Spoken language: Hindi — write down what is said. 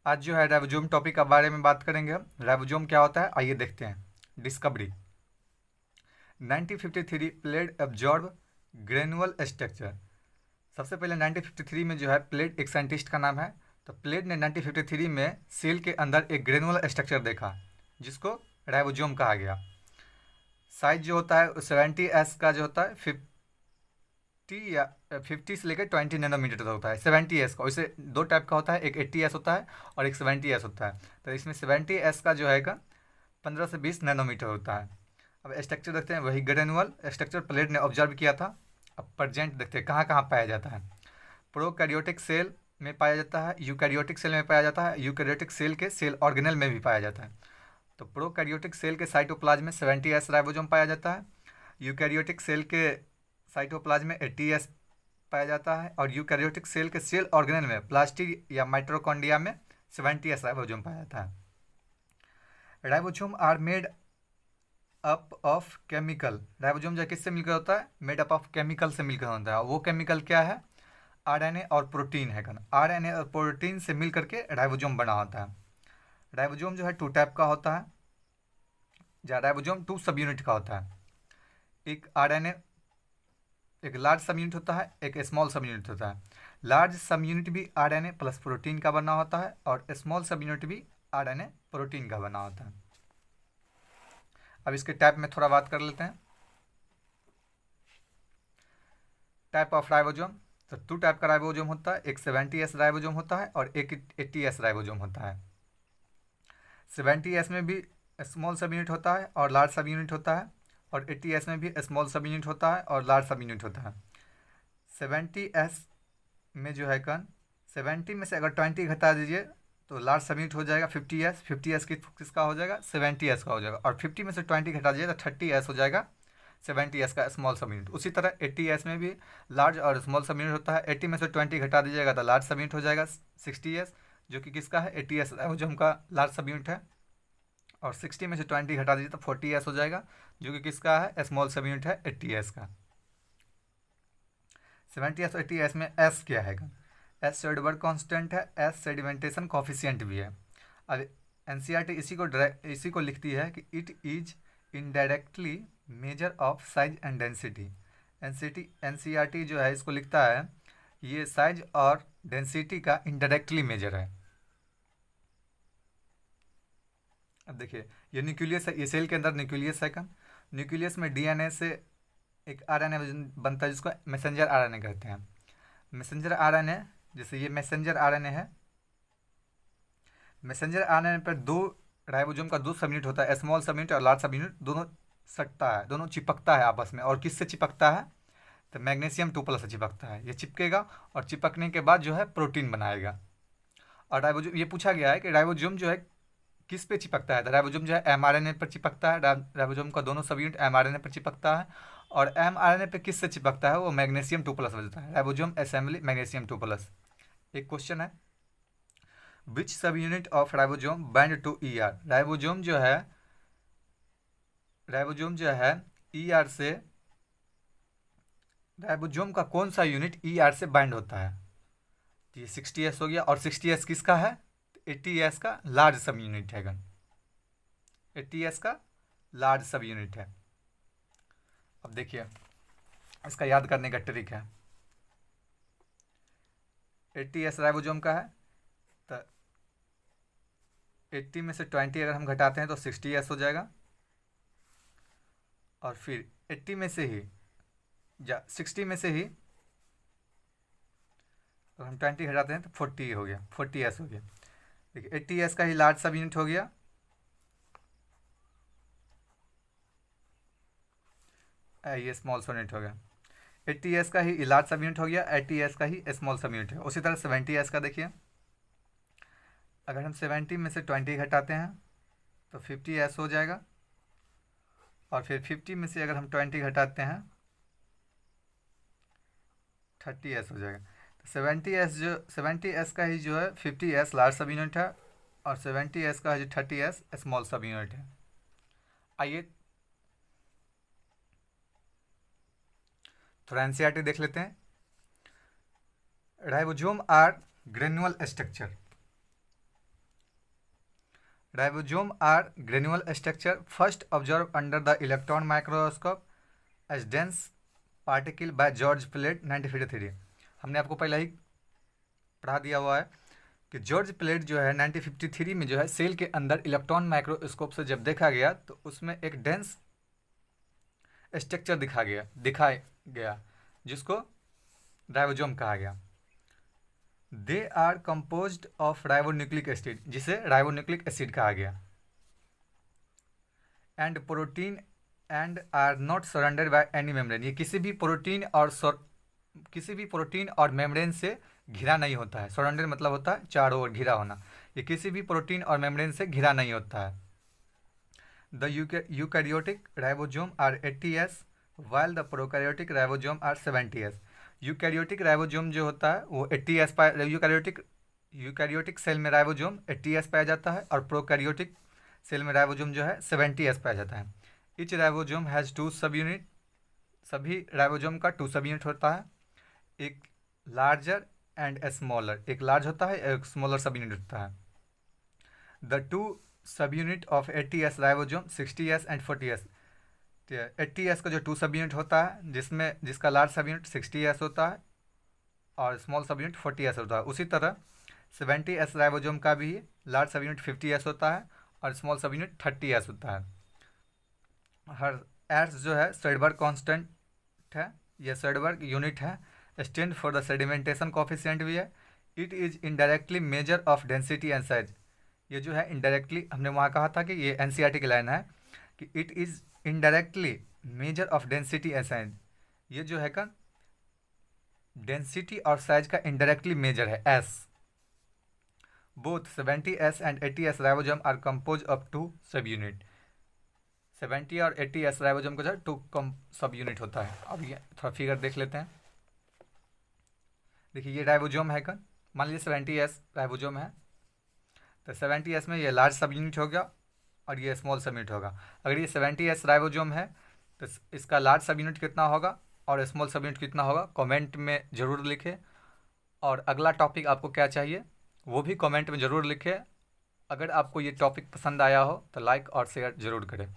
आज जो है राइबोसोम टॉपिक के बारे में बात करेंगे हम। राइबोसोम क्या होता है आइए देखते हैं। Discovery 1953 played absorb granule structure. सबसे पहले 1953 में जो है प्लेड एक साइंटिस्ट का नाम है। तो प्लेड ने 1953 में सेल के अंदर एक ग्रेनुअल स्ट्रक्चर देखा जिसको राइबोसोम कहा गया। साइज जो होता है 70s का जो होता है 50 या 50 से लेकर 20 नैनोमीटर तक होता है 70s का। वैसे दो टाइप का होता है, एक 80s होता है और एक 70s होता है। तो इसमें 70s का जो है 15 से 20 नैनोमीटर होता है। अब स्ट्रक्चर देखते हैं, वही ग्रेनुअल स्ट्रक्चर प्लेट ने ऑब्जर्व किया था। अब प्रेजेंट देखते हैं कहाँ कहाँ पाया जाता है। प्रोकैरियोटिक सेल में पाया जाता है, यूकैरियोटिक सेल में पाया जाता है, यूकैरियोटिक सेल के सेल ऑर्गेनल में भी पाया जाता है। तो प्रोकैरियोटिक सेल के साइटोप्लाज्म में 70s राइबोसोम पाया जाता है। यूकैरियोटिक सेल के साइटोप्लाज्म में 80s पाया जाता है और यूकैरियोटिक सेल के सेल ऑर्गेनल में प्लास्टिड या माइटोकॉन्ड्रिया में 70s राइबोसोम पाया जाता है। Ribosome are made up of chemical. Ribosome जो किससे मिलकर होता है, मेड अप ऑफ केमिकल से मिलकर होता है। वो केमिकल क्या है, आरएनए और प्रोटीन है। आरएनए और प्रोटीन से मिल करके राइबोसोम बना होता है। राइबोसोम जो है टू टाइप का होता है। राइबोसोम टू सब यूनिट का होता है। एक आरएनए, एक लार्ज सब यूनिट होता है, एक स्मॉल सब यूनिट होता है। लार्ज सब यूनिट भी आरएनए प्लस प्रोटीन का बना होता है और स्मॉल सब यूनिट भी आरएनए प्रोटीन का बना होता है। अब इसके टाइप में थोड़ा बात कर लेते हैं। टाइप ऑफ राइबोसोम, तो टू टाइप का राइबोसोम होता है। एक 70s राइबोसोम होता है और एक 80s राइबोसोम होता है। 70s में भी स्मॉल सब यूनिट होता है और लार्ज सब यूनिट होता है और 80s में भी स्मॉल सब यूनिट होता है और लार्ज सब यूनिट होता है। 70s में जो है 70 में से अगर 20 घटा दीजिए तो लार्ज सब यूनिट हो जाएगा 50s। 50s किसका हो जाएगा, 70s का हो जाएगा। और 50 में से 20 घटा दीजिए तो 30s हो जाएगा 70s का स्मॉल सब यूनिट। उसी तरह 80s में भी लार्ज और स्मॉल सब यूनिट होता है। 80 में से 20 घटा दीजिएगा तो लार्ज सब यूनिट हो जाएगा 60s, जो कि किसका है, 80s जो हमका लार्ज सब यूनिट है। और 60 में से 20 घटा दीजिए तो 40s हो जाएगा, जो कि किसका है, स्मॉल सब यूनिट है 80s का। 70s और 80s में एस क्या है, एस सेडबर्ग कांस्टेंट है, एस सेडिमेंटेशन कॉफिशिएंट भी है। अब एनसीईआरटी इसी को लिखती है कि it is indirectly measure of size and density. NCERT जो है इसको लिखता है ये साइज और डेंसिटी का इनडायरेक्टली मेजर है। अब देखिए ये न्यूक्लियस है, ये सेल के अंदर न्यूक्लियस है। न्यूक्लियस में डीएनए से एक आरएनए बनता है जिसको मैसेंजर आरएनए कहते हैं। मैसेंजर आरएनए, जैसे ये मैसेंजर आरएनए है। मैसेंजर आरएनए पर दो राइबोसोम का दो सब यूनिट होता है, स्मॉल सब यूनिट और लार्ज सब यूनिट। दोनों सटता है, दोनों चिपकता है आपस में। और किससे चिपकता है, तो मैग्नीशियम 2+ से चिपकता है। ये चिपकेगा और चिपकने के बाद जो है प्रोटीन बनाएगा। और राइबोसोम, ये पूछा गया है कि राइबोसोम जो है किस पे चिपकता है। तो राइबोसोम जो है एमआरएनए पर चिपकता है। राइबोसोम का दोनों सब यूनिट एमआरएनए पर चिपकता है। और एमआरएनए पे किससे चिपकता है, वो मैग्नीशियम 2+ बजता है। Ribosome assembly magnesium 2+। एक क्वेश्चन है, which subunit of ribosome bind to ER. Ribosome जो है ईआर से, राइबोसोम का कौन सा यूनिट ईआर से बाइंड होता है। तो ये 60s हो गया। और 60s किसका है, 80s का लार्ज सब यूनिट है। 80s का लार्ज सब यूनिट है। अब देखिए इसका याद करने का ट्रिक है। 80s राइबोसोम का है, तो 80 में से 20 अगर हम घटाते हैं तो 60s हो जाएगा। और फिर 80 में से ही 60 में से ही अगर हम 20 घटाते हैं तो 40 हो गया, 40s हो गया। देखिए 80s का ही लार्ज सब यूनिट हो गया, ये स्मॉल सब यूनिट हो गया। 80s का ही लार्ज सब यूनिट हो गया, 80s का ही स्मॉल सब यूनिट है। उसी तरह 70s का देखिए, अगर हम 70 में से 20 घटाते हैं तो 50s हो जाएगा। और फिर 50 में से अगर हम 20 घटाते हैं 30s हो जाएगा। तो 70s का ही जो है 50s लार्ज सब यूनिट है और 70s का जो 30s स्मॉल सब यूनिट है। आइए थोड़ा एनसीईआरटी देख लेते हैं। Ribosome are granular structure. Ribosome are granular structure first observe under the electron microscope as dense particle by George Palade 1953। हमने आपको पहले ही पढ़ा दिया हुआ है कि जॉर्ज प्लेट जो है 1953 में जो है सेल के अंदर इलेक्ट्रॉन माइक्रोस्कोप से जब देखा गया तो उसमें एक डेंस स्ट्रक्चर दिखाया गया जिसको राइबोसोम कहा गया। They are composed of ribonucleic acid, जिसे राइबोन्यूक्लिक एसिड कहा गया, and protein and are not surrounded by any membrane. ये किसी भी प्रोटीन और मेम्ब्रेन से घिरा नहीं होता है। सराउंडेड मतलब होता है चारों ओर घिरा होना। ये किसी भी प्रोटीन और मेम्ब्रेन से घिरा नहीं होता है। The eukaryotic ribosome are 80s while the prokaryotic ribosome are 70s। Eukaryotic ribosome जो होता है वो 80s पाया, यूकैरियोटिक सेल में राइबोसोम 80s पाया जाता है और प्रोकैरियोटिक सेल में राइबोसोम जो है 70s पाया जाता है। इच राइबोसोम हैज़ 2 सब यूनिट। सभी राइबोसोम का 2 सब यूनिट होता है, एक लार्जर एंड ए स्मॉलर। एक लार्ज होता है, एक स्मॉलर सब यूनिट होता है। The 2 subunit of 80s ribosome 60s and 40s। 80s का जो 2 सब यूनिट होता है जिसका लार्ज सब यूनिट 60s होता है और स्मॉल सब यूनिट 40s होता है, उसी तरह 70s राइबोसोम का भी लार्ज सब यूनिट 50s होता है और स्मॉल सब यूनिट 30s होता है। हर एस जो है सेडबर्ग कांस्टेंट है, यह सेडबर्ग यूनिट है। Stand for the sedimentation coefficient भी है। It is indirectly measure of density and size. ये जो है इनडायरेक्टली, हमने वहाँ कहा था कि ये NCERT की लाइन है कि it is indirectly measure of density and size. ये जो है का डेंसिटी और साइज का इनडायरेक्टली मेजर है एस। Both 70s and 80s ribosome are compose of 2 सब यूनिट। 70 और 80s राइबोसोम का जो 2 सब यूनिट होता है। अब ये थोड़ा फिगर देख लेते हैं। देखिए ये राइबोसोम है का, मान लीजिए 70s राइबोसोम है तो 70s में ये लार्ज सब यूनिट हो गया और ये स्मॉल सब यूनिट होगा। अगर ये 70s राइबोसोम है तो इसका लार्ज सब यूनिट कितना होगा और स्मॉल सब यूनिट कितना होगा, कमेंट में ज़रूर लिखें। और अगला टॉपिक आपको क्या चाहिए वो भी कमेंट में ज़रूर लिखें। अगर आपको ये टॉपिक पसंद आया हो तो लाइक और शेयर ज़रूर करें।